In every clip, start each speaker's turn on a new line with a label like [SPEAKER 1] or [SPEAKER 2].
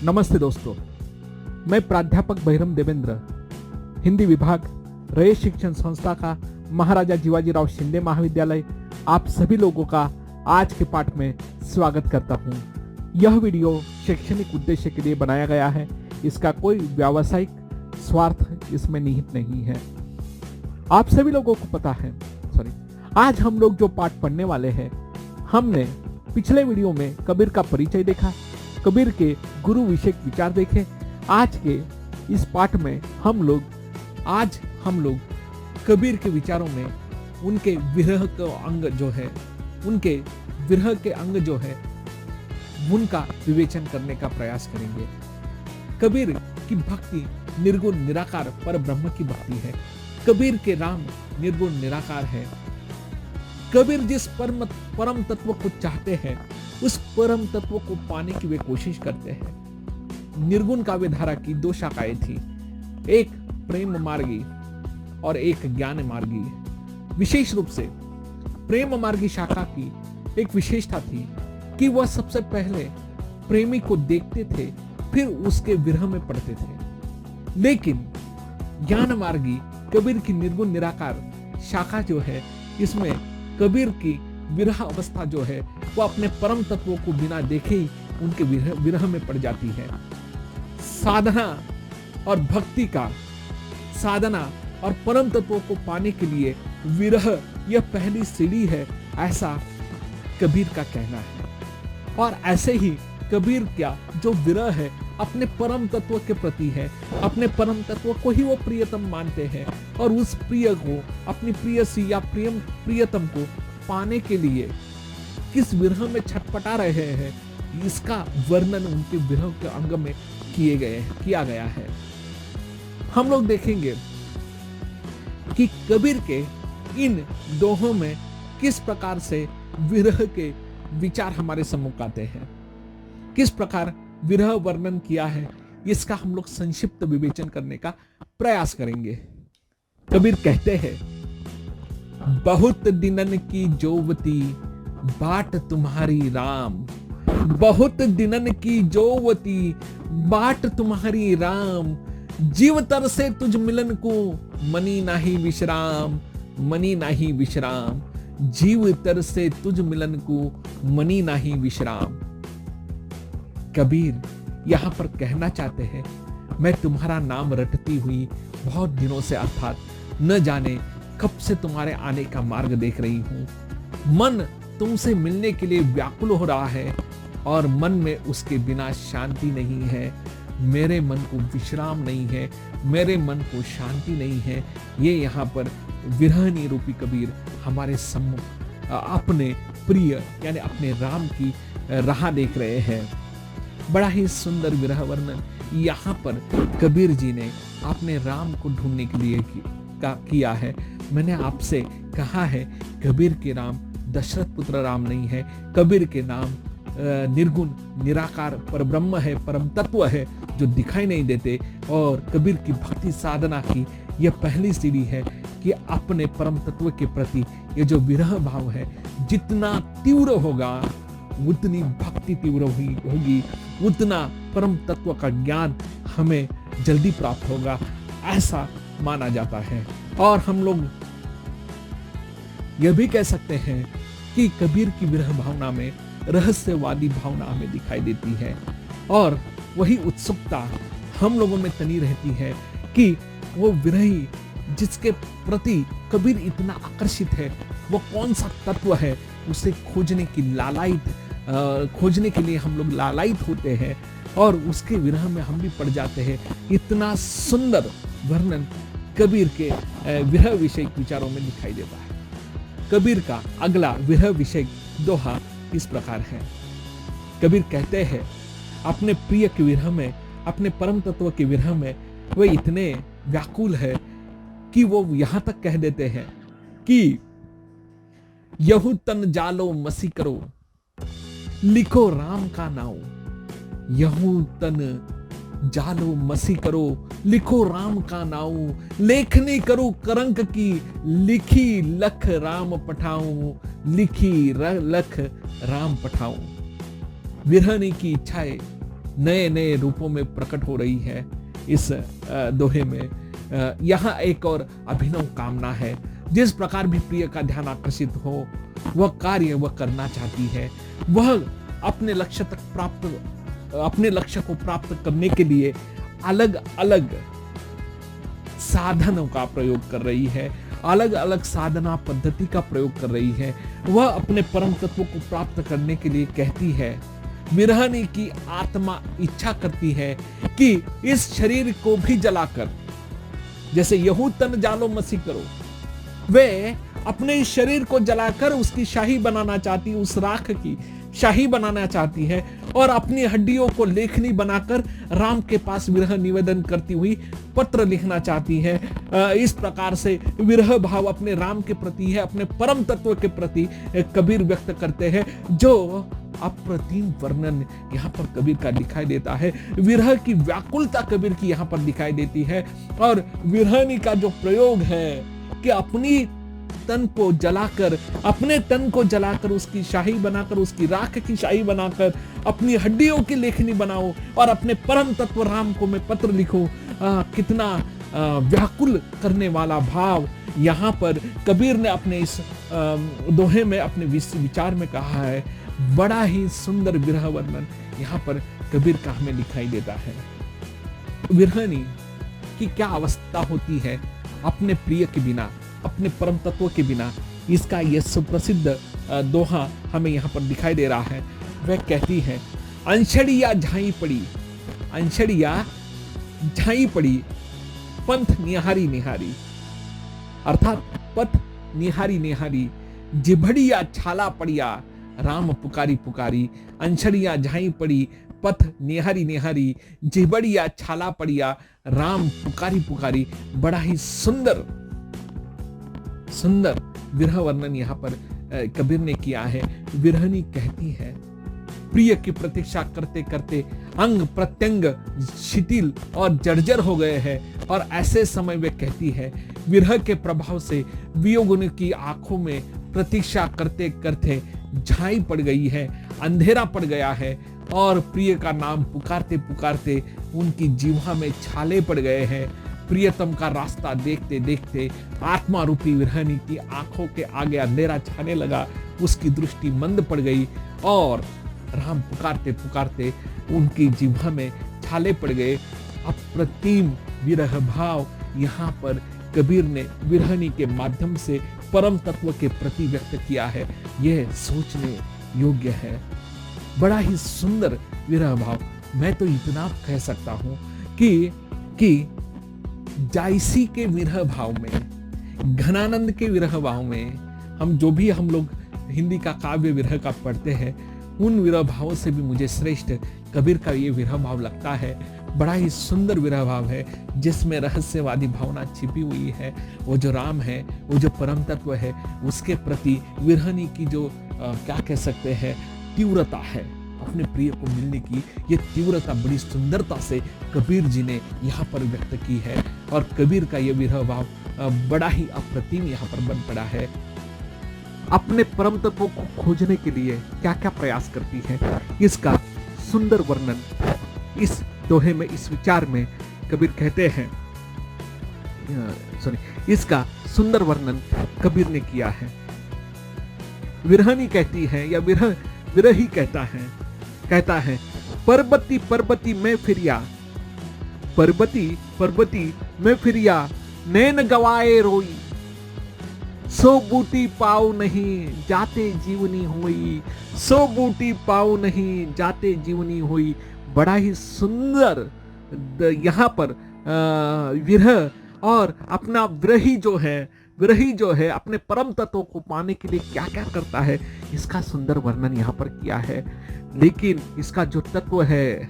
[SPEAKER 1] नमस्ते दोस्तों, मैं प्राध्यापक बहिरम देवेंद्र, हिंदी विभाग, रयत शिक्षण संस्था का महाराजा जीवाजीराव शिंदे महाविद्यालय, आप सभी लोगों का आज के पाठ में स्वागत करता हूं। यह वीडियो शैक्षणिक उद्देश्य के लिए बनाया गया है, इसका कोई व्यावसायिक स्वार्थ इसमें निहित नहीं है। आप सभी लोगों को पता है, आज हम लोग जो पाठ पढ़ने वाले हैं, हमने पिछले वीडियो में कबीर का परिचय देखा, कबीर के गुरु विषयक विचार देखे। आज के इस पाठ में हम लोग कबीर के विचारों में उनके विरह के अंग जो है उनका विवेचन करने का प्रयास करेंगे। कबीर की भक्ति निर्गुण निराकार पर ब्रह्म की भक्ति है। कबीर के राम निर्गुण निराकार है। कबीर जिस परम तत्व को चाहते हैं, उस परम तत्व को पाने की वे कोशिश करते हैं। निर्गुण काव्य धारा की दो शाखाएं थी, एक प्रेम मार्गी और एक ज्ञान मार्गी। विशेष रूप से प्रेम मार्गी शाखा की एक विशेषता थी कि वह सबसे पहले प्रेमी को देखते थे, फिर उसके विरह में पड़ते थे। लेकिन ज्ञान मार्गी कबीर की निर्गुण निराकार शाखा जो है, इसमें कबीर की विरह अवस्था जो है वो अपने परम तत्वों को बिना देखे ही उनके विरह में पड़ जाती है। साधना और परम तत्वों को पाने के लिए विरह यह पहली सीढ़ी है, ऐसा कबीर का कहना है। और ऐसे ही कबीर का जो विरह है अपने परम तत्व के प्रति है। अपने परम तत्व को ही वो प्रियतम मानते हैं और उस प्रिय को, अपनी प्रियसी या प्रियतम को पाने के लिए किस विरह में छटपटा रहे हैं, इसका वर्णन उनके विरह के अंग में किया गया है। हम लोग देखेंगे कि कबीर के इन दोहों में किस प्रकार से विरह के विचार हमारे सम्मुख आते हैं, किस प्रकार विरह वर्णन किया है, इसका हम लोग संक्षिप्त विवेचन करने का प्रयास करेंगे। कबीर कहते हैं, बहुत दिनन की जोवती बाट तुम्हारी राम, बहुत दिनन की जोवती बाट तुम्हारी राम, जीव तर से तुझ मिलन को मनी नाही विश्राम, मनी नाही विश्राम, जीव तर से तुझ मिलन को मनी नाही विश्राम। कबीर यहां पर कहना चाहते हैं, मैं तुम्हारा नाम रटती हुई बहुत दिनों से, अर्थात न जाने कब से तुम्हारे आने का मार्ग देख रही हूं। मन तुमसे मिलने के लिए व्याकुल हो रहा है और मन में उसके बिना शांति नहीं है। मेरे मन को विश्राम नहीं है, मेरे मन को शांति नहीं है। ये यहाँ पर विरहनी रूपी कबीर हमारे सम्मुख अपने प्रिय यानी अपने राम की राह देख रहे हैं। बड़ा ही सुंदर विरह वर्णन यहाँ पर कबीर जी ने अपने राम को ढूंढने के लिए किया है। मैंने आपसे कहा है, कबीर के राम दशरथ पुत्र राम नहीं है। कबीर के नाम निर्गुण निराकार पर ब्रह्म है, परम तत्व है जो दिखाई नहीं देते। और कबीर की भक्ति साधना की यह पहली सीढ़ी है कि अपने परम तत्व के प्रति ये जो विरह भाव है, जितना तीव्र होगा उतनी भक्ति तीव्र होगी, उतना परम तत्व का ज्ञान हमें जल्दी प्राप्त होगा, ऐसा माना जाता है। और हम लोग यह भी कह सकते हैं कि कबीर की विरह भावना में रहस्यवादी भावना हमें दिखाई देती है और वही उत्सुकता हम लोगों में तनी रहती है कि वो विरही जिसके प्रति कबीर इतना आकर्षित है, वो कौन सा तत्व है, उसे खोजने के लिए हम लोग लालायित होते हैं और उसके विरह में हम भी पड़ जाते हैं। इतना सुंदर वर्णन कबीर के विरह विषयक विचारों में दिखाई देता है। कबीर का अगला विरह विषयक दोहा इस प्रकार है। कबीर कहते हैं, अपने प्रिय के विरह में, अपने परम तत्व के विरह में वे इतने व्याकुल है कि वो यहां तक कह देते हैं कि यहू तन जालो मसी करो, लिखो राम का नाम। यहू तन जालो मसी करो, लिखो राम का नाऊ, लेखनी करो करंक की, लिखी लख राम पठाऊं, लिखी लख राम पठाऊं। विरहने की इच्छाएं नए नए रूपों में प्रकट हो रही है इस दोहे में। यहाँ एक और अभिनव कामना है। जिस प्रकार भी प्रिय का ध्यान आकर्षित हो, वह कार्य वह करना चाहती है, वह अपने लक्ष्य को प्राप्त करने के लिए अलग अलग साधनों का प्रयोग कर रही है, अलग अलग साधना पद्धति का प्रयोग कर रही है। वह अपने परम तत्व को प्राप्त करने के लिए कहती है, विरहनी की आत्मा इच्छा करती है कि इस शरीर को भी जलाकर, जैसे यहू तन जालो मसी करो, वे अपने इस शरीर को जलाकर उसकी शाही बनाना चाहती, उस राख की शाही बनाना चाहती है, और अपनी हड्डियों को लेखनी बनाकर राम के पास विरह निवेदन करती हुई पत्र लिखना चाहती है। इस प्रकार से विरह भाव अपने राम के प्रति है, अपने परम तत्व के प्रति कबीर व्यक्त करते हैं, जो अप्रतिम वर्णन यहाँ पर कबीर का दिखाई देता है। विरह की व्याकुलता कबीर की यहाँ पर दिखाई देती है। और विरहनी का जो प्रयोग है कि अपने तन को जलाकर उसकी शाही बनाकर, उसकी राख की शाही बनाकर अपनी हड्डियों की लेखनी बनाओ और अपने परम तत्व राम को मैं पत्र लिखो। कितना व्याकुल करने वाला भाव यहाँ पर कबीर ने अपने इस दोहे में, अपने विचार में कहा है। बड़ा ही सुंदर विरह वर्णन यहाँ पर कबीर का हमें दिखाई देता है। विरहनी की क्या अवस्था होती है अपने प्रिय के बिना, अपने परम तत्व के बिना। इसका यह सुप्रसिद्ध दोहा हमें यहाँ पर दिखाई दे रहा है। वह कहती है, अंशड़िया झाई पड़ी पंथ निहारी निहारी, अर्थात पथ निहारी निहारी, जिभड़िया छाला पड़िया राम पुकारी पुकारी। अंशड़िया झाई पड़ी पथ निहारी निहारी, जिभड़िया छाला पड़िया राम पुकारी पुकारी। बड़ा ही सुंदर विरह वर्णन यहाँ पर कबीर ने किया है। विरहनी कहती है, प्रिय की प्रतीक्षा करते करते अंग प्रत्यंग शिथिल और जर्जर हो गए हैं, और ऐसे समय वे कहती है, विरह के प्रभाव से वियोगुन की आंखों में प्रतीक्षा करते करते झाई पड़ गई है, अंधेरा पड़ गया है, और प्रिय का नाम पुकारते पुकारते उनकी जीवा में छाले पड़ गए हैं। प्रियतम का रास्ता देखते देखते आत्मा रूपी विरहनी की आंखों के आगे अंधेरा छाने लगा, उसकी दृष्टि मंद पड़ गई, और राम पुकारते पुकारते उनकी जीवा में छाले पड़ गए। अप्रतिम विरह भाव यहाँ पर कबीर ने विरहनी के माध्यम से परम तत्व के प्रति व्यक्त किया है। यह सोचने योग्य है। बड़ा ही सुंदर विरह भाव। मैं तो इतना कह सकता हूं कि जायसी के विरह भाव में, घनानंद के विरह भाव में, हम लोग हिंदी का काव्य विरह का पढ़ते हैं, उन विरह भावों से भी मुझे श्रेष्ठ कबीर का ये विरह भाव लगता है। बड़ा ही सुंदर विरह भाव है, जिसमें रहस्यवादी भावना छिपी हुई है। वो जो राम है, वो जो परम तत्व है, उसके प्रति विरहनी की जो क्या कह सकते हैं, तीव्रता है अपने प्रिय को मिलने की, ये तीव्रता बड़ी सुंदरता से कबीर जी ने यहाँ पर व्यक्त की है। और कबीर का ये विरह भाव बड़ा ही अप्रतिम यहाँ पर बन पड़ा है। अपने परम तत्व को खोजने के लिए क्या क्या प्रयास करती है, इसका सुंदर वर्णन इस दोहे में, इस विचार में कबीर कहते हैं, इसका सुंदर वर्णन कबीर ने किया है। विरहनी कहती है, या विरही कहता है, पर्वती पर्वती में फिरिया, पर्वती में फिरिया, नैन गवाए रोई, सो बूटी पाऊ नहीं जाते जीवनी हुई, सो बूटी पाऊ नहीं जाते जीवनी हुई। बड़ा ही सुंदर यहाँ पर विरह, और अपना विरही जो है अपने परम तत्व को पाने के लिए क्या क्या करता है, इसका सुंदर वर्णन यहाँ पर किया है। लेकिन इसका जो तत्व है,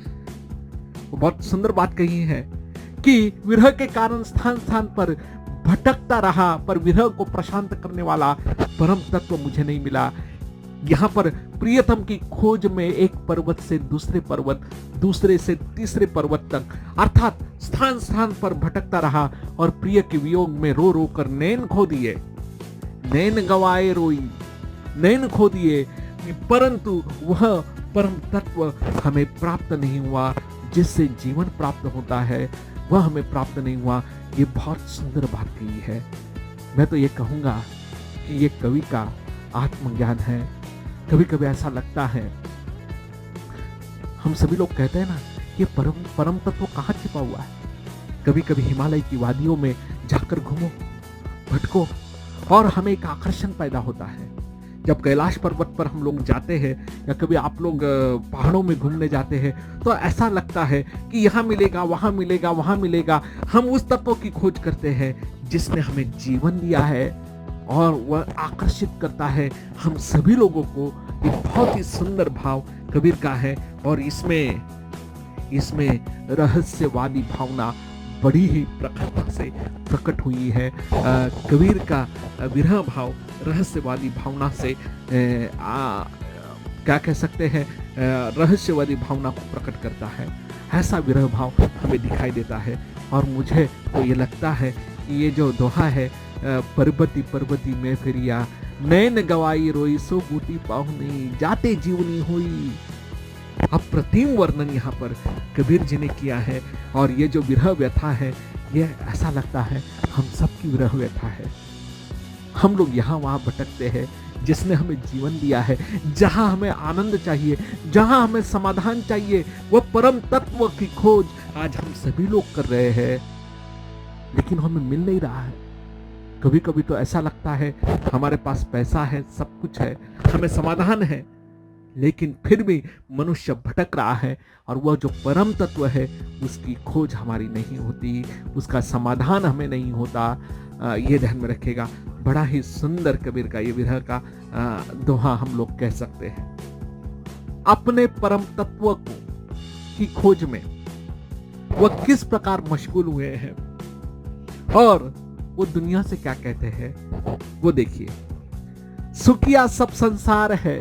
[SPEAKER 1] वो बहुत सुंदर बात कही है कि विरह के कारण स्थान स्थान पर भटकता रहा, पर विरह को प्रशांत करने वाला परम तत्व मुझे नहीं मिला। यहाँ पर प्रियतम की खोज में एक पर्वत से दूसरे पर्वत, दूसरे से तीसरे पर्वत तक, अर्थात स्थान स्थान पर भटकता रहा, और प्रिय के वियोग में रो रो कर नैन खो दिए, नैन गवाए रोई, नैन खो दिए, परंतु वह परम तत्व हमें प्राप्त नहीं हुआ, जिससे जीवन प्राप्त होता है वह हमें प्राप्त नहीं हुआ। ये बहुत सुंदर बात कही है। मैं तो ये कहूँगा कि ये कवि का आत्मज्ञान है। कभी कभी ऐसा लगता है, हम सभी लोग कहते हैं ना कि परम तत्व कहाँ छिपा हुआ है। कभी कभी हिमालय की वादियों में जाकर घूमो, भटको, और हमें एक आकर्षण पैदा होता है। जब कैलाश पर्वत पर हम लोग जाते हैं या कभी आप लोग पहाड़ों में घूमने जाते हैं तो ऐसा लगता है कि यहाँ मिलेगा, वहाँ मिलेगा, वहाँ मिलेगा। हम उस तत्व की खोज करते हैं जिसने हमें जीवन दिया है और वह आकर्षित करता है हम सभी लोगों को। एक बहुत ही सुंदर भाव कबीर का है और इसमें रहस्यवादी भावना बड़ी ही प्रखरता से प्रकट हुई है। कबीर का विरह भाव रहस्यवादी भावना से क्या कह सकते हैं, रहस्यवादी भावना को प्रकट करता है। ऐसा विरह भाव हमें दिखाई देता है और मुझे तो ये लगता है कि ये जो दोहा है, पर्वती पर्वती में फिरिया, नैन गवाई रोई सो बूटी पाहुनी, जाते जीवनी हुई। अप्रतिम वर्णन यहाँ पर कबीर जी ने किया है। और ये जो विरह व्यथा है, ये ऐसा लगता है हम सबकी विरह व्यथा है। हम लोग यहाँ वहाँ भटकते हैं, जिसने हमें जीवन दिया है, जहाँ हमें आनंद चाहिए, जहाँ हमें समाधान चाहिए, वह परम तत्व की खोज आज हम सभी लोग कर रहे हैं, लेकिन हमें मिल नहीं रहा है। कभी कभी तो ऐसा लगता है हमारे पास पैसा है, सब कुछ है, हमें समाधान है, लेकिन फिर भी मनुष्य भटक रहा है और वह जो परम तत्व है उसकी खोज हमारी नहीं होती, उसका समाधान हमें नहीं होता। ये ध्यान में रखेगा। बड़ा ही सुंदर कबीर का ये विरह का दोहा हम लोग कह सकते हैं। अपने परम तत्व की खोज में वह किस प्रकार मशगूल हुए हैं और वो दुनिया से क्या कहते हैं, वो देखिए। सुखिया सब संसार है,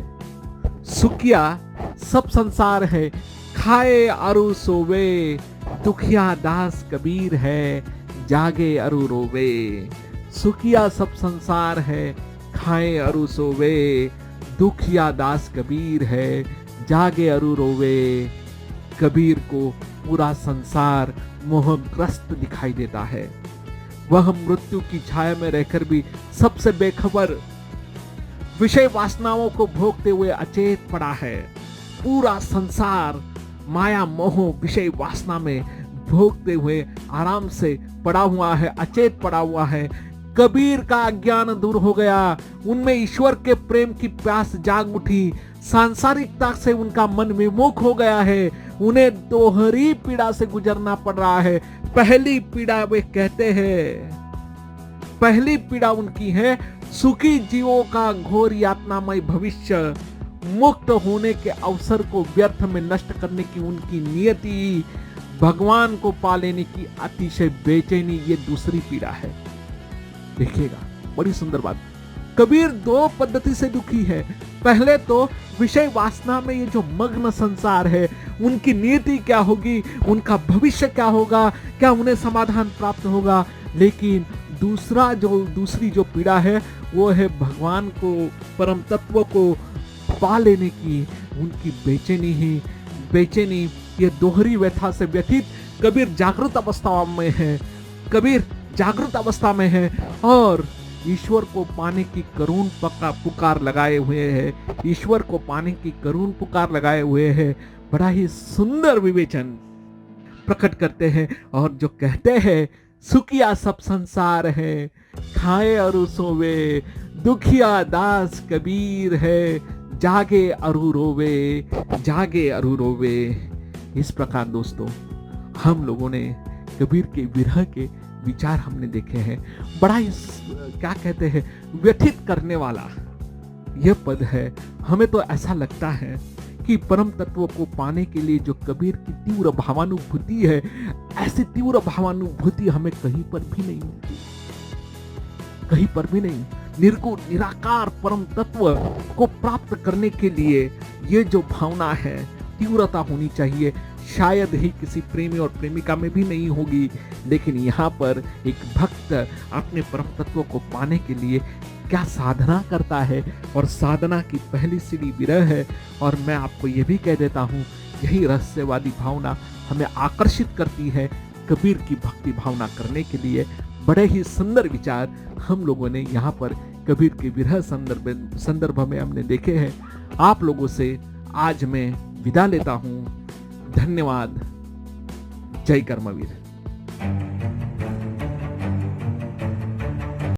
[SPEAKER 1] सुखिया सब संसार है, खाए अरु सोवे, दुखिया दास कबीर है, जागे अरु रोवे। सुखिया सब संसार है, खाए अरु सोवे, दुखिया दास कबीर है, जागे अरु रोवे। कबीर को पूरा संसार मोहग्रस्त दिखाई देता है। वह मृत्यु की छाया में रहकर भी सबसे बेखबर विषय वासनाओं को भोगते हुए अचेत पड़ा है। पूरा संसार माया मोह विषय वासना में भोगते हुए आराम से पड़ा हुआ है, अचेत पड़ा हुआ है। कबीर का अज्ञान दूर हो गया, उनमें ईश्वर के प्रेम की प्यास जाग उठी, सांसारिकता से उनका मन विमुख हो गया है। उन्हें दोहरी पीड़ा से गुजरना पड़ रहा है। पहली पीड़ा वे कहते हैं, पहली पीड़ा उनकी है सुखी जीवों का घोर यातनामय भविष्य, मुक्त होने के अवसर को व्यर्थ में नष्ट करने की उनकी नियति, भगवान को पा लेने की अतिशय बेचैनी, ये दूसरी पीड़ा है। देखिएगा, बड़ी सुंदर बात। कबीर दो पद्धति से दुखी है। पहले तो विषय वासना में ये जो मग्न संसार है, उनकी नीति क्या होगी, उनका भविष्य क्या होगा, क्या उन्हें समाधान प्राप्त होगा। लेकिन दूसरी जो पीड़ा है वो है भगवान को, परम तत्व को पा लेने की उनकी बेचैनी। ये दोहरी व्यथा से व्यथित कबीर जागृत अवस्था में है। कबीर जागृत अवस्था में है और ईश्वर को पाने की करुण पुकार लगाए हुए हैं। ईश्वर को पाने की करुण पुकार लगाए हुए हैं। बड़ा ही सुंदर विवेचन प्रकट करते हैं और जो कहते हैं सुखिया सब संसार है, खाए अरु सोवे, दुखिया दास कबीर है, जागे अरु रोवे, जागे अरु रोवे। इस प्रकार दोस्तों हम लोगों ने कबीर के विरह के विचार हमने देखे हैं। बड़ा ही क्या कहते हैं, व्यथित करने वाला यह पद है। हमें तो ऐसा लगता है कि परम तत्व को पाने के लिए जो कबीर की तीव्र भावानुभूति है, ऐसी तीव्र भावानुभूति हमें कहीं पर भी नहीं मिलती, कहीं पर भी नहीं। निर्गुण निराकार परम तत्व को प्राप्त करने के लिए ये जो भावना है, तीव्रता होनी चाहिए। शायद ही किसी प्रेमी और प्रेमिका में भी नहीं होगी, लेकिन यहाँ पर एक भक्त अपने परम तत्व को पाने के लिए क्या साधना करता है, और साधना की पहली सीढ़ी विरह है। और मैं आपको ये भी कह देता हूँ, यही रहस्यवादी भावना हमें आकर्षित करती है कबीर की भक्ति भावना करने के लिए। बड़े ही सुंदर विचार हम लोगों ने यहाँ पर कबीर के विरह संदर्भ में हमने देखे हैं। आप लोगों से आज मैं विदा लेता हूँ। धन्यवाद। जय कर्मवीर।